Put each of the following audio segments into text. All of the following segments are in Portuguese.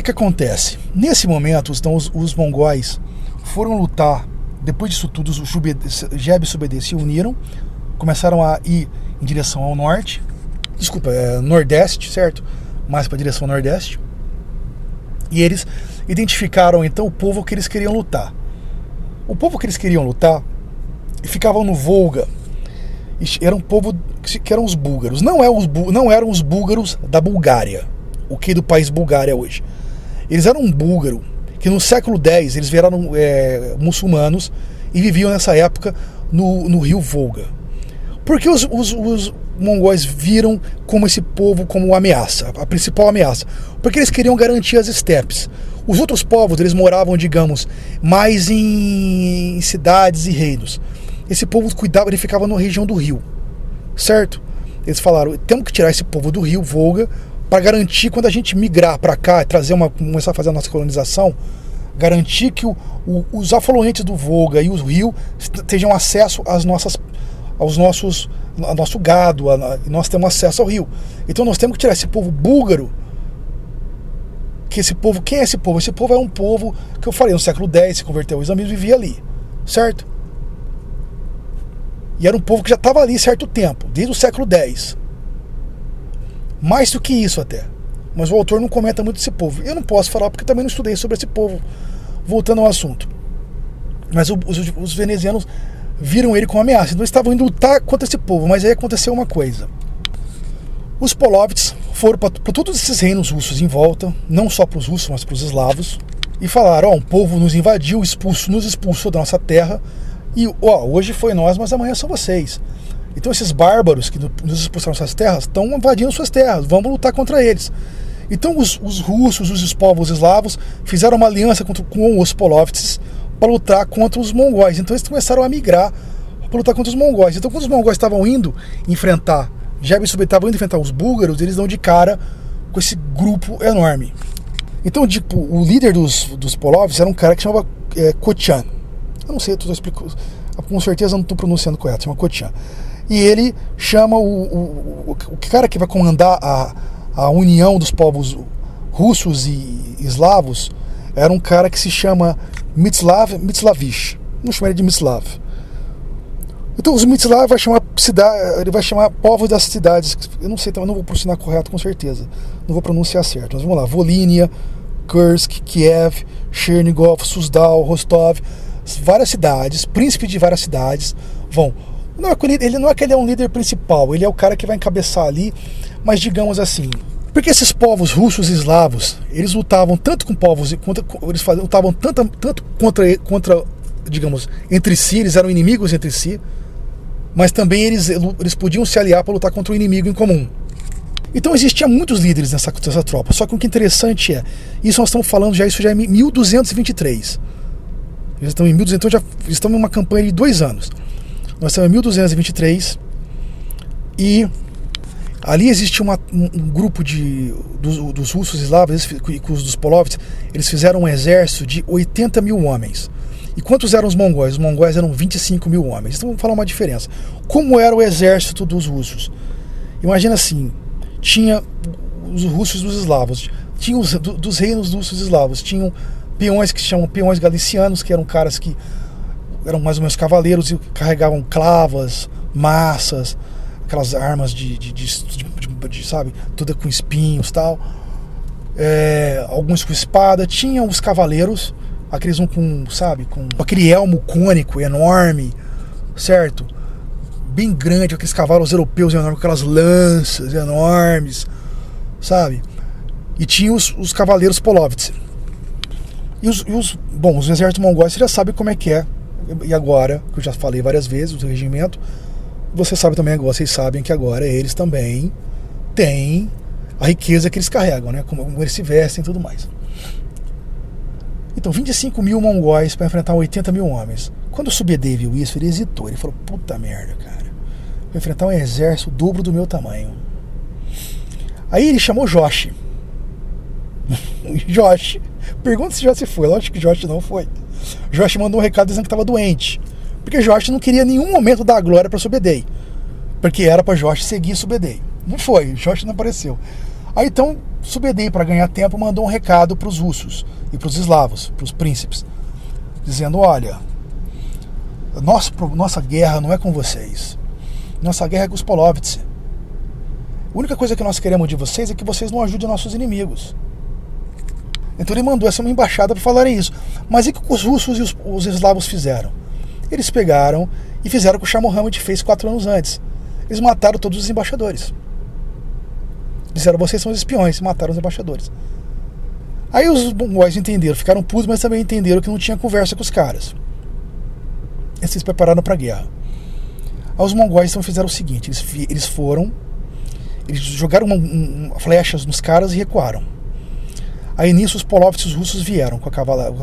que acontece? Nesse momento, então, os mongóis foram lutar. Depois disso tudo, os Geb e Subedê se uniram, começaram a ir em direção ao norte, nordeste, certo? Mais para a direção nordeste. E eles identificaram então o povo que eles queriam lutar. O povo que eles queriam lutar ficavam no Volga. Era um povo que eram os búlgaros. Não eram os búlgaros da Bulgária, o que do país Bulgária hoje. Eles eram um búlgaro que no século X eles viraram muçulmanos e viviam nessa época no rio Volga. Porque os mongóis viram como esse povo como ameaça, a principal ameaça. Porque eles queriam garantir as estepes. Os outros povos, eles moravam, digamos, mais em cidades e reinos. Esse povo cuidava, ele ficava na região do rio, certo? Eles falaram, temos que tirar esse povo do rio Volga para garantir, quando a gente migrar para cá, começar a fazer a nossa colonização, garantir que os afluentes do Volga e o rio tenham acesso ao nosso gado, nós temos acesso ao rio. Então nós temos que tirar esse povo búlgaro. Quem é esse povo? Esse povo é um povo que eu falei, no século X se converteu ao islamismo e vivia ali, certo? E era um povo que já estava ali certo tempo, desde o século X. Mais do que isso até. Mas o autor não comenta muito desse povo. Eu não posso falar porque também não estudei sobre esse povo. Voltando ao assunto. Mas os venezianos viram ele como ameaça. Então eles estavam indo lutar contra esse povo. Mas aí aconteceu uma coisa. Os Polovets foram para todos esses reinos russos em volta, não só para os russos, mas para os eslavos, e falaram, um povo nos invadiu, nos expulsou da nossa terra, e hoje foi nós, mas amanhã são vocês. Então esses bárbaros que nos expulsaram das suas terras estão invadindo suas terras, vamos lutar contra eles. Então os russos, os povos eslavos, fizeram uma aliança com os Polovets para lutar contra os mongóis. Então eles começaram a migrar para lutar contra os mongóis. Então quando os mongóis estavam indo enfrentar Geb e Subedê, estavam indo enfrentar os búlgaros, eles dão de cara com esse grupo enorme. Então, tipo, o líder dos Polovets era um cara que chamava Kotian. Eu não sei, eu explico, com certeza eu não estou pronunciando correto, chama Kotian. E ele chama o cara que vai comandar a união dos povos russos e eslavos, era um cara que se chama Mitslavich. Não chama ele de Mitslav. Então os Mitslav ele vai chamar povos das cidades, eu não sei, também não vou pronunciar correto com certeza, não vou pronunciar certo, mas vamos lá, Volhynia, Kursk, Kiev, Chernigov, Suzdal, Rostov, várias cidades, príncipe de várias cidades vão. Ele não é que ele é um líder principal, ele é o cara que vai encabeçar ali, mas digamos assim, porque esses povos russos e eslavos, eles lutavam tanto com povos, eles lutavam tanto contra, digamos, entre si, eles eram inimigos entre si, mas também eles podiam se aliar para lutar contra o inimigo em comum. Então existiam muitos líderes nessa tropa, só que o que é interessante isso nós estamos falando isso já é 1223. Eles estão em 1200, então já estamos em uma campanha de 2 anos. Nós estamos em 1223 e ali existe um grupo dos russos eslavos, dos Polovets, eles fizeram um exército de 80 mil homens. E quantos eram os mongóis? Os mongóis eram 25 mil homens. Então vamos falar uma diferença. Como era o exército dos russos? Imagina assim, tinha os russos e os eslavos, tinha dos reinos russos e eslavos, tinham peões que se chamam peões galicianos, que eram caras que eram mais ou menos cavaleiros e carregavam clavas, massas, aquelas armas de sabe, toda com espinhos e tal. Alguns com espada. Tinham os cavaleiros, aqueles com aquele elmo cônico enorme, certo? Bem grande, aqueles cavalos europeus enormes, com aquelas lanças enormes, sabe? E tinha os cavaleiros Polovets. E os exércitos mongóis, você já sabe como é que é. E agora, que eu já falei várias vezes, o regimento, você sabe também agora, vocês sabem que agora eles também têm a riqueza que eles carregam, né? Como eles se vestem e tudo mais. Então, 25 mil mongóis para enfrentar 80 mil homens. Quando o Subedê viu isso, ele hesitou. Ele falou, puta merda, cara. Vou enfrentar um exército o dobro do meu tamanho. Aí ele chamou Joshi. Joshi. Pergunta se Joshi foi. Lógico que Joshi não foi. Joshi mandou um recado dizendo que estava doente. Porque Joshi não queria em nenhum momento dar glória para Subedê. Porque era para Joshi seguir Subedê. Não foi. Joshi não apareceu. Aí então Subedem, para ganhar tempo, mandou um recado para os russos e para os eslavos, para os príncipes, dizendo: olha, nossa guerra não é com vocês, nossa guerra é com os Polovets. A única coisa que nós queremos de vocês é que vocês não ajudem nossos inimigos. Então ele mandou essa uma embaixada para falarem isso. Mas e o que os russos e os eslavos fizeram? Eles pegaram e fizeram o que o Shah Muhammad fez 4 anos antes. Eles mataram todos os embaixadores. Disseram: vocês são os espiões, e mataram os embaixadores. Aí os mongóis entenderam, ficaram putos, mas também entenderam que não tinha conversa com os caras. Eles se prepararam para a guerra. Aí os mongóis então fizeram o seguinte: eles jogaram flechas nos caras e recuaram. Aí nisso os Polovets e os russos vieram com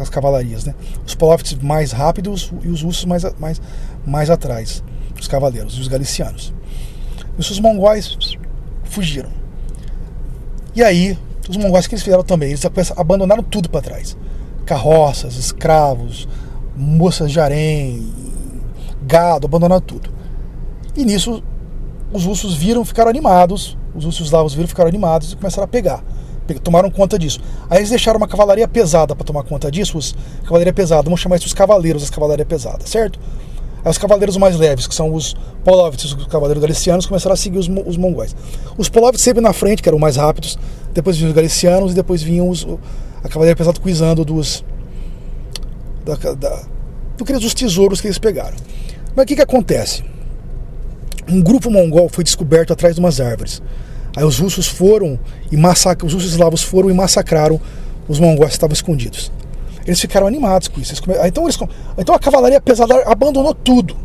as cavalarias, né? Os Polovets mais rápidos e os russos mais atrás, os cavaleiros e os galicianos. E os mongóis fugiram. E aí os mongóis, que eles fizeram também, eles abandonaram tudo para trás: carroças, escravos, moças de harém, gado, abandonaram tudo. E nisso os russos ficaram animados, os russos eslavos ficaram animados e começaram a pegar. Tomaram conta disso. Aí eles deixaram uma cavalaria pesada para tomar conta disso. Cavalaria pesada, vamos chamar isso os cavaleiros das cavalaria pesada, certo? Aí os cavaleiros mais leves, que são os Polovets, os cavaleiros galicianos, começaram a seguir os mongóis. Os Polovets sempre na frente, que eram mais rápidos, depois vinham os galicianos e depois vinham a cavalaria pesada cuidando dos tesouros que eles pegaram. Mas o que acontece? Um grupo mongol foi descoberto atrás de umas árvores. Aí os russos os russos eslavos foram e massacraram os mongóis que estavam escondidos. Eles ficaram animados com isso. Então a cavalaria pesada abandonou tudo.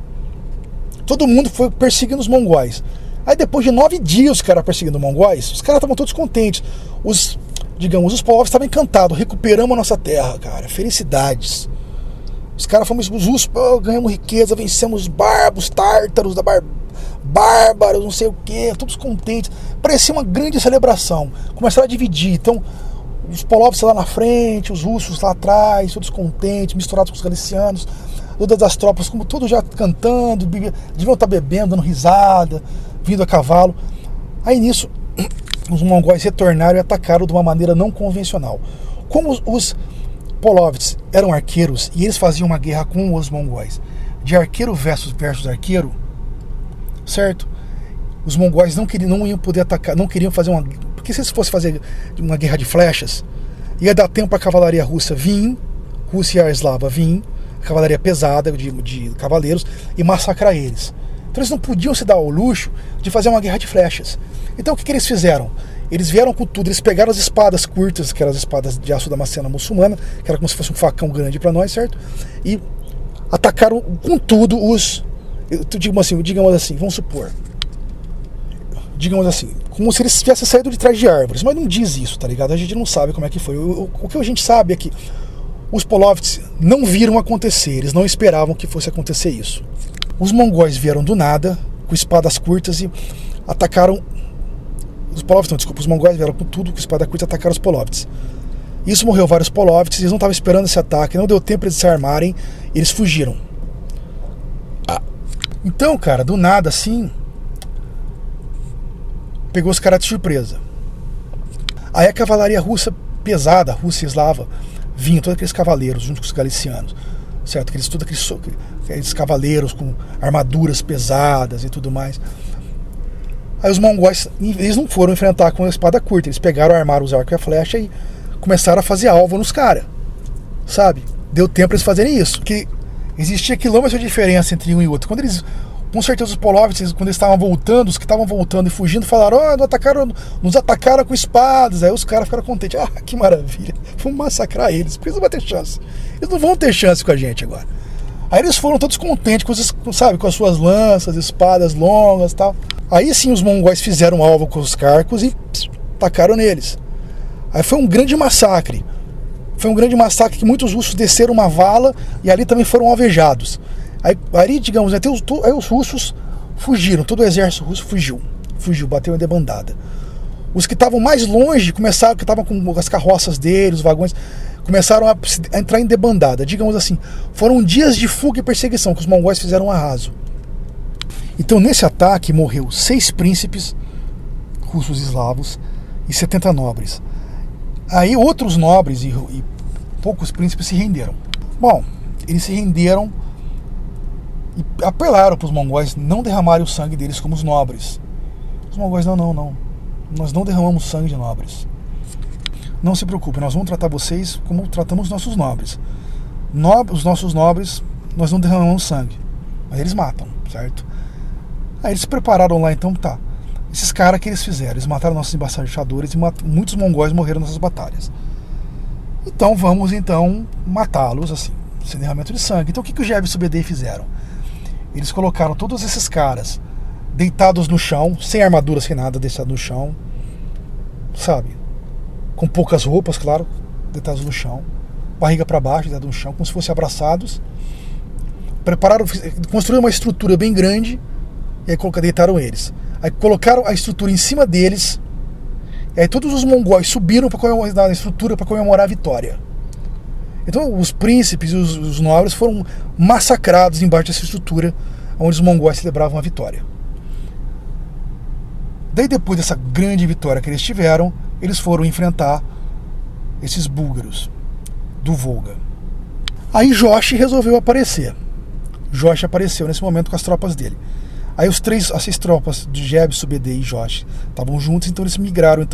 Todo mundo foi perseguindo os mongóis. Aí depois de 9 dias os caras perseguindo os mongóis, os caras estavam todos contentes. Os povos estavam encantados. Recuperamos a nossa terra, cara. Felicidades. Os caras fomos, os russos, ganhamos riqueza, vencemos os bárbaros, tártaros, bárbaros, não sei o que, todos contentes. Parecia uma grande celebração. Começaram a dividir. Então, os Polovets lá na frente, os russos lá atrás, todos contentes, misturados com os galicianos, todas as tropas, como todos já cantando, deviam estar bebendo, dando risada, vindo a cavalo. Aí nisso, os mongóis retornaram e atacaram de uma maneira não convencional. Como os Polovets eram arqueiros e eles faziam uma guerra com os mongóis, de arqueiro versus arqueiro, certo? Os mongóis não iam poder atacar, não queriam fazer uma... Porque se eles fossem fazer uma guerra de flechas, ia dar tempo para a cavalaria russa vir, Rússia e eslava vir, a cavalaria pesada de cavaleiros, e massacrar eles. Então eles não podiam se dar ao luxo de fazer uma guerra de flechas. Então o que eles fizeram? Eles vieram com tudo, eles pegaram as espadas curtas, que eram as espadas de aço damascena muçulmana, que era como se fosse um facão grande para nós, certo? E atacaram com tudo digamos assim, vamos supor, como se eles tivessem saído de trás de árvores, mas não diz isso, tá ligado? A gente não sabe como é que foi. O que a gente sabe é que os Polovets não viram acontecer, eles não esperavam que fosse acontecer isso. Os mongóis vieram do nada, com espadas curtas, e atacaram os mongóis vieram com tudo, com espada curta, e atacaram os Polovets. Isso morreu vários Polovets, eles não estavam esperando esse ataque, não deu tempo para eles se armarem, eles fugiram. Então, cara, do nada assim, pegou os caras de surpresa. Aí a cavalaria russa pesada, russa e eslava, vinha todos aqueles cavaleiros junto com os galicianos, certo? Aqueles cavaleiros com armaduras pesadas e tudo mais. Aí os mongóis, eles não foram enfrentar com a espada curta, eles pegaram, armaram os arcos e a flecha e começaram a fazer alvo nos caras, sabe? Deu tempo para eles fazerem isso, porque existia quilômetros de diferença entre um e outro. Com certeza os Polovets, quando eles estavam voltando, os que estavam voltando e fugindo, falaram: nos atacaram com espadas. Aí os caras ficaram contentes: que maravilha, vamos massacrar eles, porque eles não vão ter chance. Eles não vão ter chance com a gente agora. Aí eles foram todos contentes com as suas lanças, espadas longas e tal. Aí sim os mongóis fizeram alvo com os carcos e atacaram neles. Aí foi um grande massacre. Foi um grande massacre que muitos russos desceram uma vala e ali também foram alvejados. Aí digamos, aí os russos fugiram, todo o exército russo fugiu, bateu em debandada. Os que estavam mais longe, que estavam com as carroças deles, os vagões, começaram a entrar em debandada. Digamos assim, foram dias de fuga e perseguição que os mongóis fizeram um arraso. Então nesse ataque morreu 6 príncipes russos eslavos e 70 nobres. Aí outros nobres e poucos príncipes se renderam. Bom, eles se renderam e apelaram para os mongóis não derramarem o sangue deles como os nobres. Os mongóis, não. Nós não derramamos sangue de nobres. Não se preocupe, nós vamos tratar vocês como tratamos os nossos nobres. Os nossos nobres, nós não derramamos sangue. Mas eles matam, certo? Aí eles se prepararam lá, então tá. Esses caras que eles fizeram, eles mataram nossos embaixadores e muitos mongóis morreram nessas batalhas. Então vamos matá-los assim, sem derramamento de sangue. Então o que os Jeb e Subedei fizeram? Eles colocaram todos esses caras deitados no chão, sem armadura, sem nada, deitados no chão, sabe? Com poucas roupas, claro, deitados no chão, barriga para baixo, deitados no chão, como se fossem abraçados. Prepararam, construíram uma estrutura bem grande e aí deitaram eles. Aí colocaram a estrutura em cima deles. E aí todos os mongóis subiram na estrutura para comemorar a vitória. Então os príncipes e os nobres foram massacrados embaixo dessa estrutura onde os mongóis celebravam a vitória. Daí depois dessa grande vitória que eles tiveram, eles foram enfrentar esses búlgaros do Volga. Aí Joshi resolveu aparecer. Joshi apareceu nesse momento com as tropas dele. Aí as 6 tropas de Jeb, Subedei e Joshi estavam juntos, então eles migraram,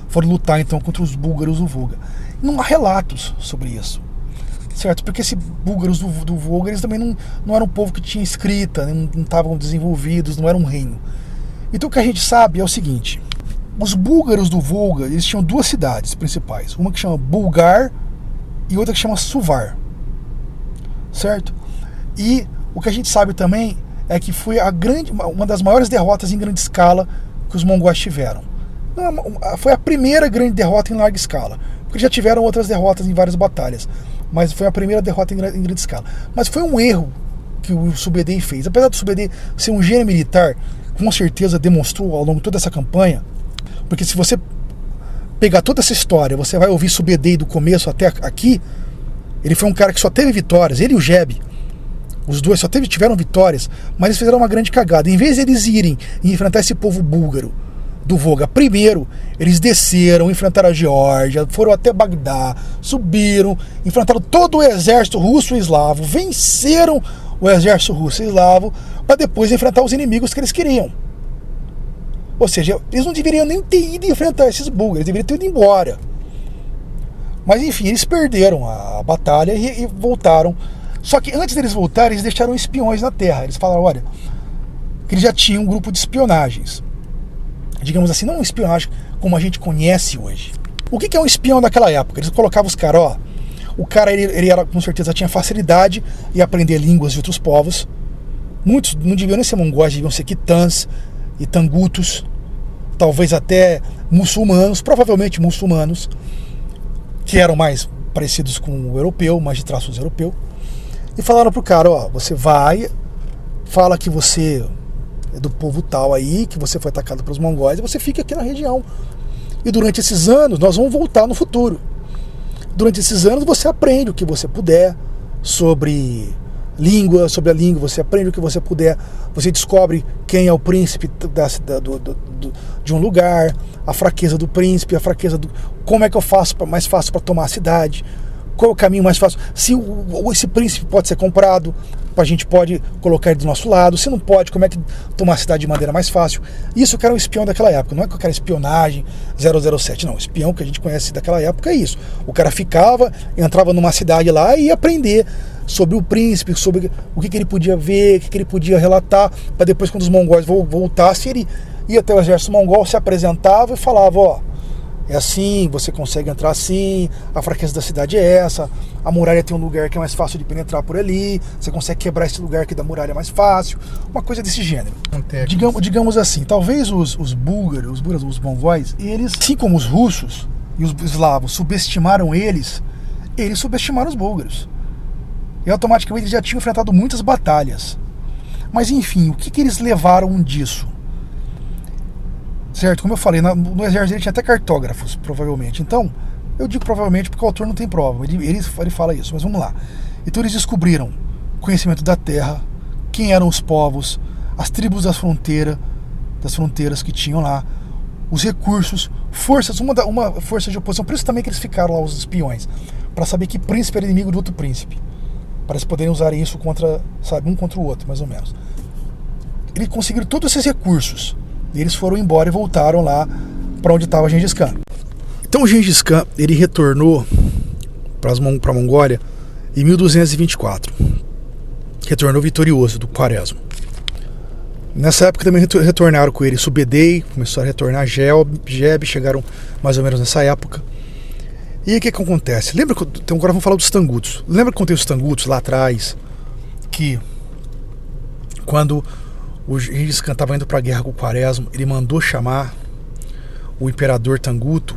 foram lutar contra os búlgaros do Volga. Não há relatos sobre isso, certo? Porque esses búlgaros do Volga, eles também não eram um povo que tinha escrita, não estavam desenvolvidos, não era um reino. Então o que a gente sabe é o seguinte: os búlgaros do Volga, eles tinham 2 cidades principais, uma que chama Bulgar e outra que chama Suvar, certo? E o que a gente sabe também é que foi uma das maiores derrotas em grande escala que os mongóis tiveram. Foi a primeira grande derrota em larga escala, porque já tiveram outras derrotas em várias batalhas, mas foi a primeira derrota em grande escala. Mas foi um erro que o Subedei fez. Apesar do Subedei ser um gênio militar, com certeza demonstrou ao longo de toda essa campanha, porque se você pegar toda essa história, você vai ouvir Subedei do começo até aqui, ele foi um cara que só teve vitórias, ele e o Jeb. Os dois só tiveram vitórias, mas eles fizeram uma grande cagada. Em vez de eles irem e enfrentar esse povo búlgaro do Volga, primeiro eles desceram, enfrentaram a Geórgia, foram até Bagdá, subiram, enfrentaram todo o exército russo e eslavo, venceram o exército russo e eslavo, para depois enfrentar os inimigos que eles queriam. Ou seja, eles não deveriam nem ter ido enfrentar esses búlgaros, eles deveriam ter ido embora. Mas enfim, eles perderam a batalha e voltaram. Só que antes deles voltarem, eles deixaram espiões na terra. Eles falaram, olha, que eles já tinham um grupo de espionagens. Digamos assim, não uma espionagem como a gente conhece hoje. O que é um espião daquela época? Eles colocavam os caras, o cara ele era, com certeza tinha facilidade em aprender línguas de outros povos. Muitos não deviam nem ser mongóis, deviam ser quitãs e tangutos, talvez até muçulmanos, provavelmente muçulmanos, que eram mais parecidos com o europeu, mais de traços europeu. E falaram pro cara, você vai, fala que você é do povo tal aí, que você foi atacado pelos mongóis, e você fica aqui na região. E durante esses anos, nós vamos voltar no futuro. Durante esses anos, você aprende o que você puder sobre a língua, você aprende o que você puder, você descobre quem é o príncipe de um lugar, a fraqueza do príncipe, como é que eu faço mais fácil para tomar a cidade, qual é o caminho mais fácil, se esse príncipe pode ser comprado, a gente pode colocar ele do nosso lado, se não pode, como é que tomar a cidade de maneira mais fácil. Isso que era um espião daquela época, não é que eu quero espionagem 007, não, espião que a gente conhece daquela época é isso, o cara entrava numa cidade lá e ia aprender sobre o príncipe, sobre o que ele podia ver, o que ele podia relatar, para depois quando os mongóis voltassem, ele ia até o exército mongol, se apresentava e falava, é assim, você consegue entrar assim, a fraqueza da cidade é essa, a muralha tem um lugar que é mais fácil de penetrar por ali, você consegue quebrar esse lugar aqui da muralha mais fácil, uma coisa desse gênero. Digamos assim, talvez os búlgaros, os mongóis, eles, assim como os russos e os eslavos subestimaram eles subestimaram os búlgaros. E automaticamente eles já tinham enfrentado muitas batalhas. Mas enfim, o que eles levaram disso? Certo? Como eu falei, no exército ele tinha até cartógrafos, provavelmente. Então, eu digo provavelmente porque o autor não tem prova. Ele fala isso, mas vamos lá. Então eles descobriram conhecimento da terra, quem eram os povos, as tribos das fronteiras que tinham lá, os recursos, forças, uma força de oposição. Por isso também que eles ficaram lá, os espiões, para saber que príncipe era inimigo do outro príncipe, para eles poderem usar isso contra, sabe, um contra o outro, mais ou menos. Eles conseguiram todos esses recursos e eles foram embora e voltaram lá para onde estava Gengis Khan. Então o Gengis Khan, ele retornou para a Mongólia em 1224. Retornou vitorioso do Quaresma. Nessa época também retornaram com ele Subedei, começaram a retornar Jeb, chegaram mais ou menos nessa época. E aí o que acontece? Lembra que então agora vamos falar dos Tangutos. Lembra que contei os Tangutos lá atrás, que quando o Gengis Khan estava indo para a guerra com o Quaresma, ele mandou chamar o imperador Tanguto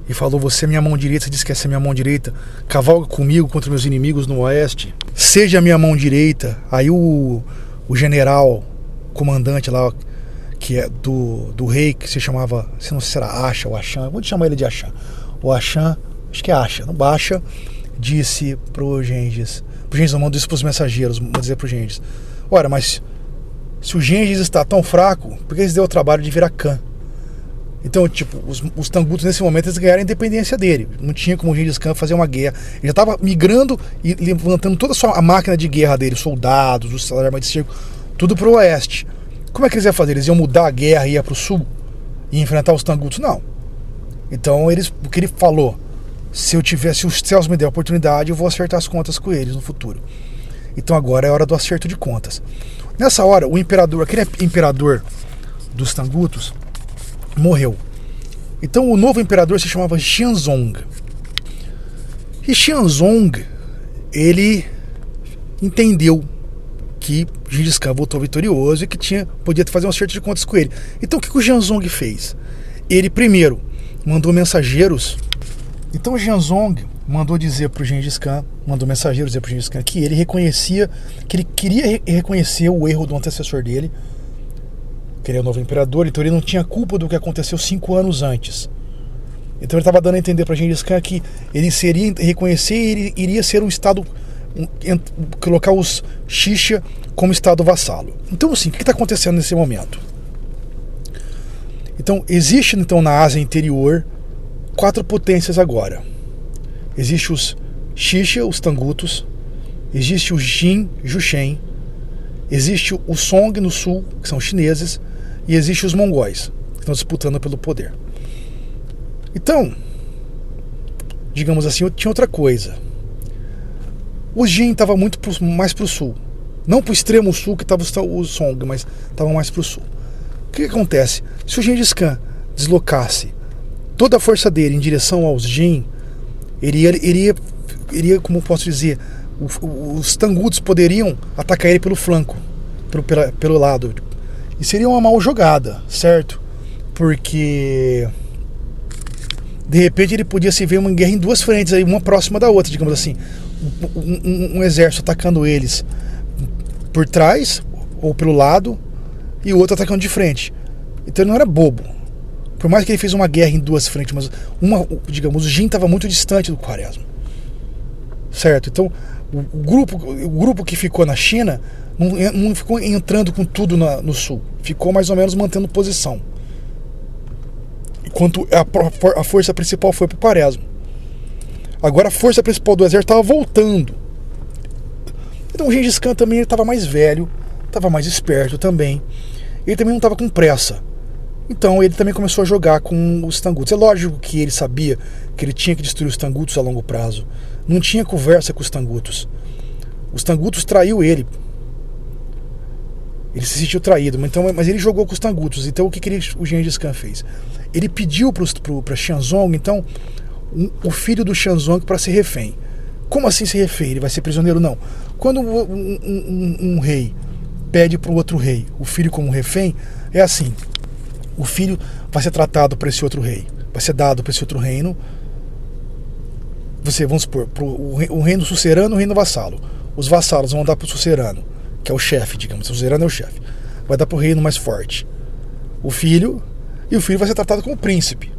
e falou: você é minha mão direita, você disse que essa é minha mão direita, cavalga comigo contra meus inimigos no oeste, seja a minha mão direita. Aí o general comandante lá, que é do rei, que se chamava, não sei se era Acha ou Achan, vou chamar ele de Achan. O Achan, acho que é Acha, não baixa, disse pro Gengis não mandou isso pros mensageiros, vou dizer pro Gengis: ora, mas se o Gengis está tão fraco, por que eles deu o trabalho de virar Khan? Então, tipo, os Tangutos nesse momento eles ganharam a independência dele. Não tinha como o Gengis Khan fazer uma guerra. Ele já estava migrando e levantando toda a máquina de guerra dele, os soldados, os armas de cerco, tudo pro oeste. Como é que eles iam fazer? Eles iam mudar a guerra e ir pro sul e enfrentar os Tangutos? Não. Então o que ele falou: se os céus me der a oportunidade, eu vou acertar as contas com eles no futuro. Então agora é hora do acerto de contas. Nessa hora, o imperador, aquele imperador dos Tangutos, morreu. Então o novo imperador se chamava Xianzong. E Xianzong, ele entendeu que Gengis Khan voltou vitorioso e que podia fazer um acerto de contas com ele. Então o que o Xianzong fez? Ele primeiro mandou mensageiros. Então o Xianzong mandou dizer para o Gengis Khan, que ele reconhecia, que ele queria reconhecer o erro do antecessor dele, que ele é o novo imperador, então ele não tinha culpa do que aconteceu 5 anos antes. Então ele estava dando a entender para Gengis Khan que ele seria reconhecer e ele iria ser um estado, colocar os Xixa como estado vassalo. Então assim, o que está acontecendo nesse momento? Então existe então na Ásia interior 4 potências agora. Existe os Xixa, os Tangutos, existe o Jin, Juchen, existe o Song no sul, que são os chineses, e existe os mongóis, que estão disputando pelo poder. Então, digamos assim, tinha outra coisa. O Jin estava muito mais para o sul, não para o extremo sul que estava o Song, mas estava mais para o sul. O que acontece? Se o Gengis Khan deslocasse toda a força dele em direção aos Jin, ele iria, como posso dizer, os Tangutos poderiam atacar ele pelo flanco, pelo lado. E seria uma mal jogada, certo? Porque de repente ele podia se ver uma guerra em 2 frentes, aí, uma próxima da outra, digamos assim. Um exército atacando eles por trás ou pelo lado e o outro atacando de frente. Então ele não era bobo. Por mais que ele fez uma guerra em 2 frentes, mas digamos, o Jin estava muito distante do Quaresma, certo? Então o grupo que ficou na China não ficou entrando com tudo no sul, ficou mais ou menos mantendo posição, enquanto a força principal foi para o Quaresma. Agora a força principal do exército estava voltando. Então o Gengis Khan também estava mais velho, estava mais esperto também, ele também não estava com pressa. Então ele também começou a jogar com os Tangutos. É lógico que ele sabia que ele tinha que destruir os Tangutos a longo prazo. Não tinha conversa com os Tangutos. Os Tangutos traiu ele. Ele se sentiu traído, mas ele jogou com os Tangutos. Então o que o Gengis Khan fez? Ele pediu para Xianzong, então, o filho do Xianzong para ser refém. Como assim ser refém? Ele vai ser prisioneiro? Não. Quando um rei pede para o outro rei o filho como refém, é assim: o filho vai ser tratado para esse outro rei, vai ser dado para esse outro reino. Vamos supor, o reino sucerano e o reino vassalo. Os vassalos vão dar para o sucerano, que é o chefe, digamos. O sucerano é o chefe. Vai dar para o reino mais forte o filho, e o filho vai ser tratado como príncipe.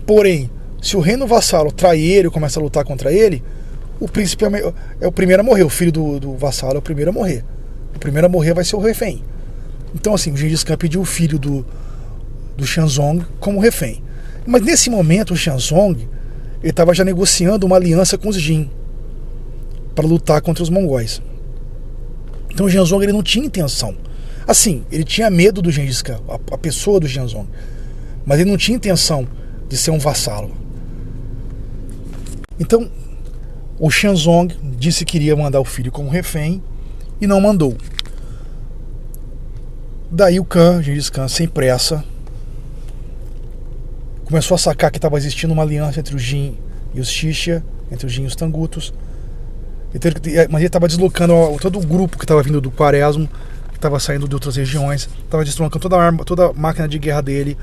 Porém, se o reino vassalo trai ele ou começa a lutar contra ele, o príncipe é o primeiro a morrer. O filho do vassalo é o primeiro a morrer. O primeiro a morrer vai ser o refém. Então assim, o Gengis Khan pediu o filho do Xianzong como refém. Mas nesse momento o Xianzong ele estava já negociando uma aliança com os Jin para lutar contra os mongóis. Então o Xianzong ele não tinha intenção. Assim, ele tinha medo do Gengis Khan, a pessoa do Xianzong, mas ele não tinha intenção de ser um vassalo. Então o Xianzong disse que iria mandar o filho como refém e não mandou. Daí o Gengis Khan, sem pressa, começou a sacar que estava existindo uma aliança entre os Jin e os Xixia, entre os Jin e os Tangutos. Mas ele estava deslocando todo o grupo que estava vindo do Quaresmo, que estava saindo de outras regiões, estava deslocando toda a máquina de guerra dele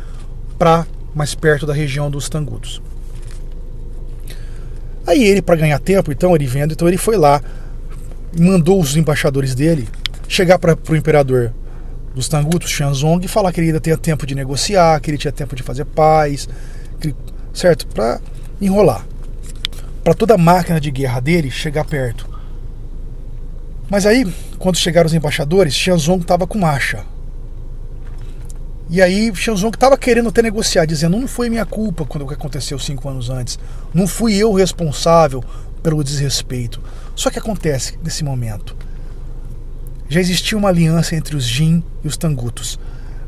para mais perto da região dos Tangutos. Aí ele, para ganhar tempo, então ele foi lá, mandou os embaixadores dele chegar para o imperador dos Tangutos, Xianzong, e falar que ele ainda tinha tempo de negociar, que ele tinha tempo de fazer paz, certo? Para enrolar, para toda a máquina de guerra dele chegar perto. Mas aí, quando chegaram os embaixadores, Xianzong estava com acha. E aí Xianzong estava querendo até negociar, dizendo: não foi minha culpa quando o que aconteceu 5 anos antes, não fui eu responsável pelo desrespeito. Só que acontece nesse momento, já existia uma aliança entre os Jin e os Tangutos.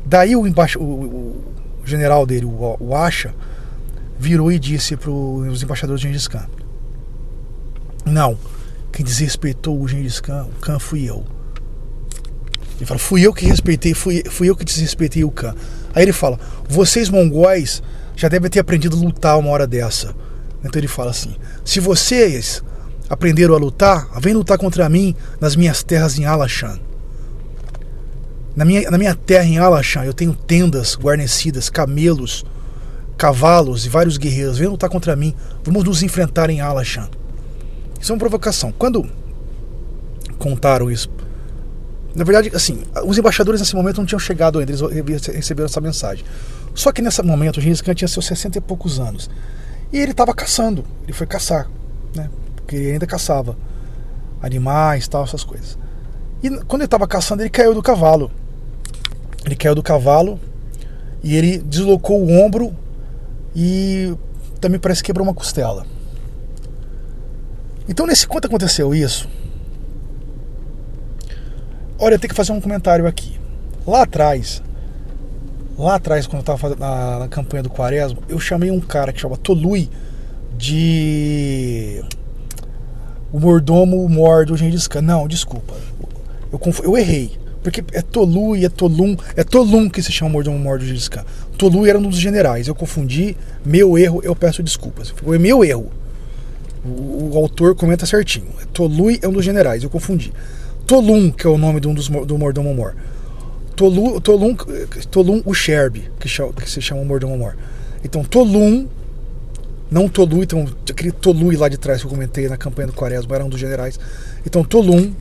Daí o general dele, o Acha, virou e disse para os embaixadores de Gengis Khan: não, quem desrespeitou o Gengis Khan, o Khan fui eu. Ele fala: fui eu que respeitei, fui eu que desrespeitei o Khan. Aí ele fala: vocês mongóis já devem ter aprendido a lutar uma hora dessa. Então ele fala assim: se vocês aprenderam a lutar, vem lutar contra mim nas minhas terras em Alashan. Na minha terra em Alashan eu tenho tendas guarnecidas, camelos, cavalos e vários guerreiros. Vem lutar contra mim, vamos nos enfrentar em Alashan. Isso é uma provocação. Quando contaram isso, na verdade, assim, os embaixadores nesse momento não tinham chegado ainda, eles receberam essa mensagem. Só que nesse momento o Gengis Khan tinha seus 60 e poucos anos. E ele estava caçando, ele foi caçar, né? Porque ele ainda caçava animais, tal, essas coisas. E quando ele estava caçando, ele caiu do cavalo. Ele caiu do cavalo e ele deslocou o ombro e também parece que quebrou uma costela. Então, quando aconteceu isso, olha, eu tenho que fazer um comentário aqui. Lá atrás, quando eu estava fazendo na campanha do Quaresma, eu chamei um cara que chama Tolui de o mordomo mor do Gengis Khan. Não, desculpa, eu errei, porque é Tolui, é Tolun que se chama o mordomo mor do Gengis Khan. Tolui era um dos generais, eu confundi, meu erro, eu peço desculpas, foi meu erro. O autor comenta certinho. Tolui é um dos generais, eu confundi. Tolun, que é o nome do mordomo mor. Tolun Usherbe, que se chama o mordomo mor. Então Tolun, não Tolui, então aquele Tolui lá de trás que eu comentei na campanha do Quaresma era um dos generais. Então Tolun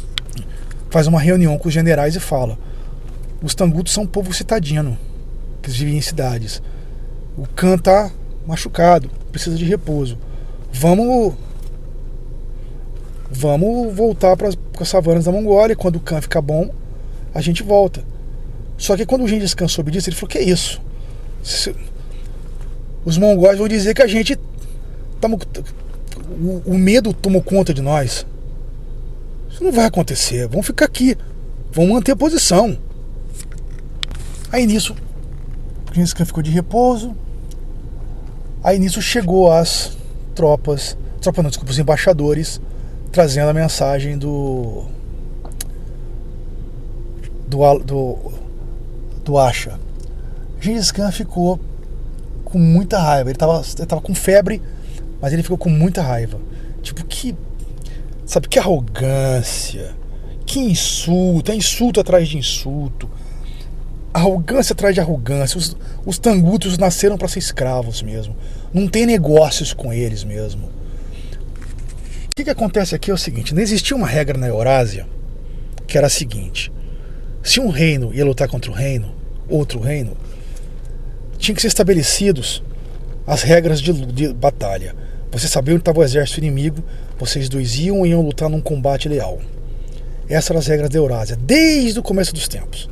faz uma reunião com os generais e fala: os Tangutos são um povo citadino, que vivem em cidades. O Khan tá machucado, precisa de repouso. Vamos voltar para as savanas da Mongólia. Quando o Khan ficar bom, a gente volta. Só que quando o Gengis Khan soube disso, ele falou: que é isso? Os mongóis vão dizer que a gente o medo tomou conta de nós. Isso não vai acontecer. Vamos ficar aqui, vamos manter a posição. Aí nisso o Gengis Khan ficou de repouso. Aí nisso chegou os embaixadores, trazendo a mensagem do Acha. Gengis Khan ficou com muita raiva. Ele tava com febre, mas ele ficou com muita raiva. Tipo, que arrogância, que insulto, é insulto atrás de insulto, arrogância atrás de arrogância. Os Tangutos nasceram para ser escravos mesmo, não tem negócios com eles mesmo. O que acontece aqui é o seguinte: não existia uma regra na Eurásia que era a seguinte: se um reino ia lutar contra outro reino, tinha que ser estabelecidos as regras de batalha. Você sabia onde estava o exército inimigo, vocês dois iam lutar num combate leal. Essas eram as regras da Eurásia, desde o começo dos tempos.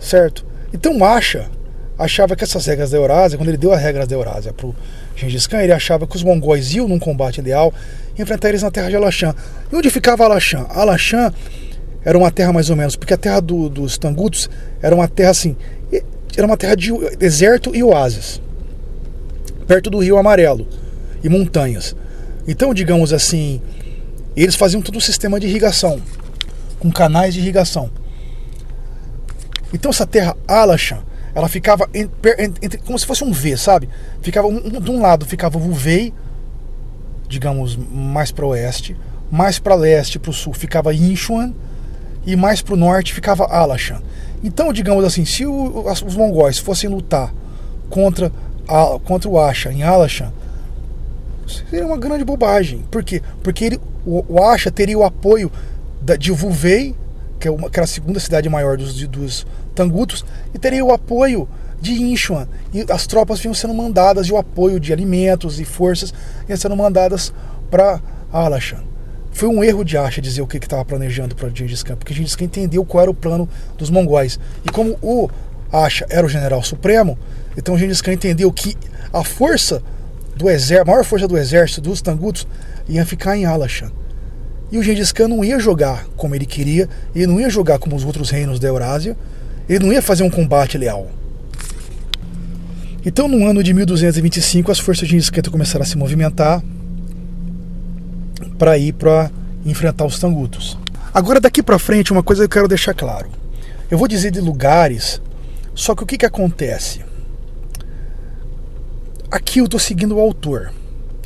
Certo? Então Acha achava que essas regras da Eurásia, quando ele deu as regras da Eurásia pro Gengis Khan, ele achava que os mongóis iam num combate leal enfrentar eles na terra de Alashan. E onde ficava Alashan? Alashan era uma terra mais ou menos, porque a terra dos Tangutos era uma terra assim, era uma terra de deserto e oásis, perto do Rio Amarelo e montanhas. Então, digamos assim, eles faziam todo um sistema de irrigação, com canais de irrigação. Então essa terra Alashan, ela ficava entre, como se fosse um V, sabe? Ficava de um lado ficava Vuvei, digamos, mais para oeste, mais para leste, para o sul ficava Yinchuan, e mais para o norte ficava Alashan. Então, digamos assim, se os mongóis fossem lutar contra o Asha em Alashan, seria uma grande bobagem. Por quê? Porque o Asha teria o apoio de Vuvei, que era a segunda cidade maior dos Tangutos, e teria o apoio de Yinchuan. E as tropas vinham sendo mandadas, e o apoio de alimentos e forças iam sendo mandadas para Alashan. Foi um erro de Asha dizer o que estava planejando para Gengis Khan, porque Gengis Khan entendeu qual era o plano dos mongóis. E como o Asha era o general supremo, então Gengis Khan entendeu que a força do exército, a maior força do exército dos Tangutos ia ficar em Alashan. E o Gengis Khan não ia jogar como ele queria, ele não ia jogar como os outros reinos da Eurásia, ele não ia fazer um combate leal. Então, no ano de 1225, as forças de Gengis Khan começaram a se movimentar para ir para enfrentar os Tangutos. Agora, daqui para frente, uma coisa que eu quero deixar claro. Eu vou dizer de lugares, só que o que acontece? Aqui eu estou seguindo o autor.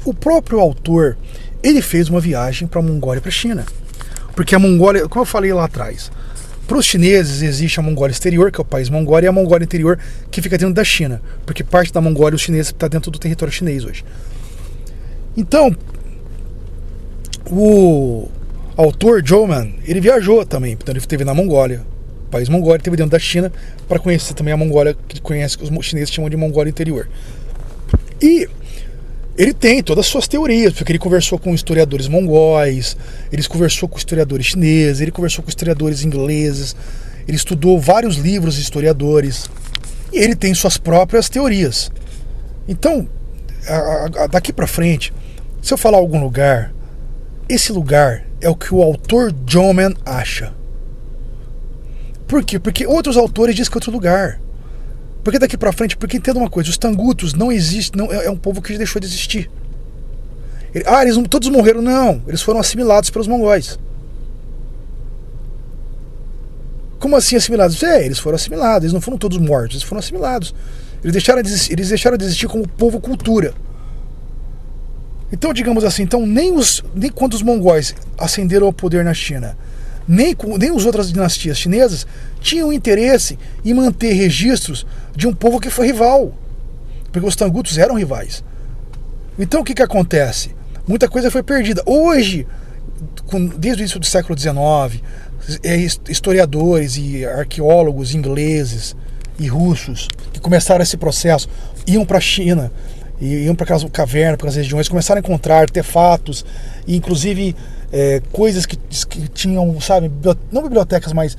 O próprio autor, ele fez uma viagem para a Mongólia e para a China. Porque a Mongólia, como eu falei lá atrás, para os chineses existe a Mongólia exterior, que é o país Mongólia, e a Mongólia interior, que fica dentro da China. Porque parte da Mongólia, os chineses, está dentro do território chinês hoje. Então, o autor Zhou-man, ele viajou também. Então ele esteve na Mongólia, o país Mongólia, esteve dentro da China, para conhecer também a Mongólia, que conhece, que os chineses chamam de Mongólia interior. E ele tem todas as suas teorias, porque ele conversou com historiadores mongóis, ele conversou com historiadores chineses, ele conversou com historiadores ingleses, ele estudou vários livros de historiadores, e ele tem suas próprias teorias. Então, daqui para frente, se eu falar algum lugar, esse lugar é o que o autor Zhou-man acha. Por quê? Porque outros autores dizem que é outro lugar. Porque daqui pra frente, porque entenda uma coisa, os Tangutos não existem, não, é um povo que deixou de existir. Eles não, todos morreram, não, eles foram assimilados pelos mongóis. Como assim assimilados? Eles foram assimilados, eles não foram todos mortos, eles foram assimilados. Eles deixaram de existir como povo cultura. Então, digamos assim, nem quando os mongóis ascenderam ao poder na China, nem as outras dinastias chinesas tinham interesse em manter registros de um povo que foi rival, porque os Tangutos eram rivais. Então o que acontece? Muita coisa foi perdida. Hoje, desde o início do século XIX, historiadores e arqueólogos ingleses e russos que começaram esse processo, iam para a China, iam para aquelas cavernas, para aquelas regiões, começaram a encontrar artefatos, e inclusive coisas que tinham, sabe, não bibliotecas, mas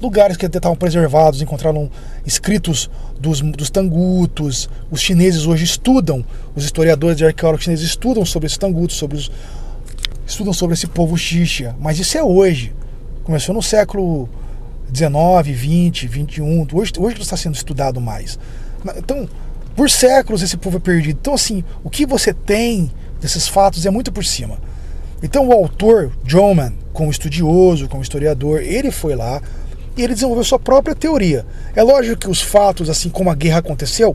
lugares que até estavam preservados, encontraram escritos dos Tangutos. Os chineses hoje estudam, os historiadores e arqueólogos chineses estudam sobre esses Tangutos, estudam sobre esse povo Xixia, mas isso é hoje. Começou no século XIX, XX, XXI, hoje está sendo estudado mais. Então, por séculos esse povo é perdido. Então, assim, o que você tem desses fatos é muito por cima. Então o autor, Zhou-man, como estudioso, como historiador, ele foi lá e ele desenvolveu sua própria teoria. É lógico que os fatos, assim como a guerra aconteceu,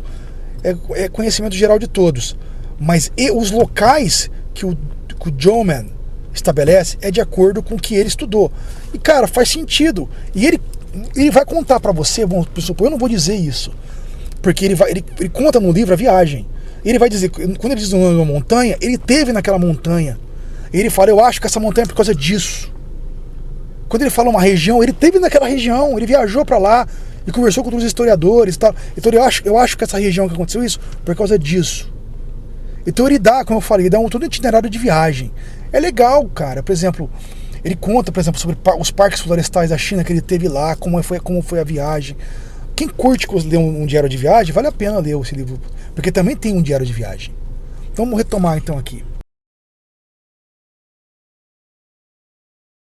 é conhecimento geral de todos. Mas os locais que o Zhou-man estabelece é de acordo com o que ele estudou. E, cara, faz sentido. E ele vai contar pra você, bom, eu não vou dizer isso, porque ele conta no livro a viagem. Ele vai dizer, quando ele diz o nome de uma montanha, ele teve naquela montanha. Ele fala, eu acho que essa montanha é por causa disso. Quando ele fala uma região, ele teve naquela região, ele viajou para lá e conversou com outros historiadores e tal. Então eu acho que essa região que aconteceu isso por causa disso. Então ele dá, como eu falei, ele dá todo um itinerário de viagem. É legal, cara. Por exemplo, ele conta, por exemplo, sobre os parques florestais da China que ele teve lá, como foi a viagem. quem curte ler um diário de viagem, vale a pena ler esse livro, porque também tem um diário de viagem. Então vamos retomar então aqui.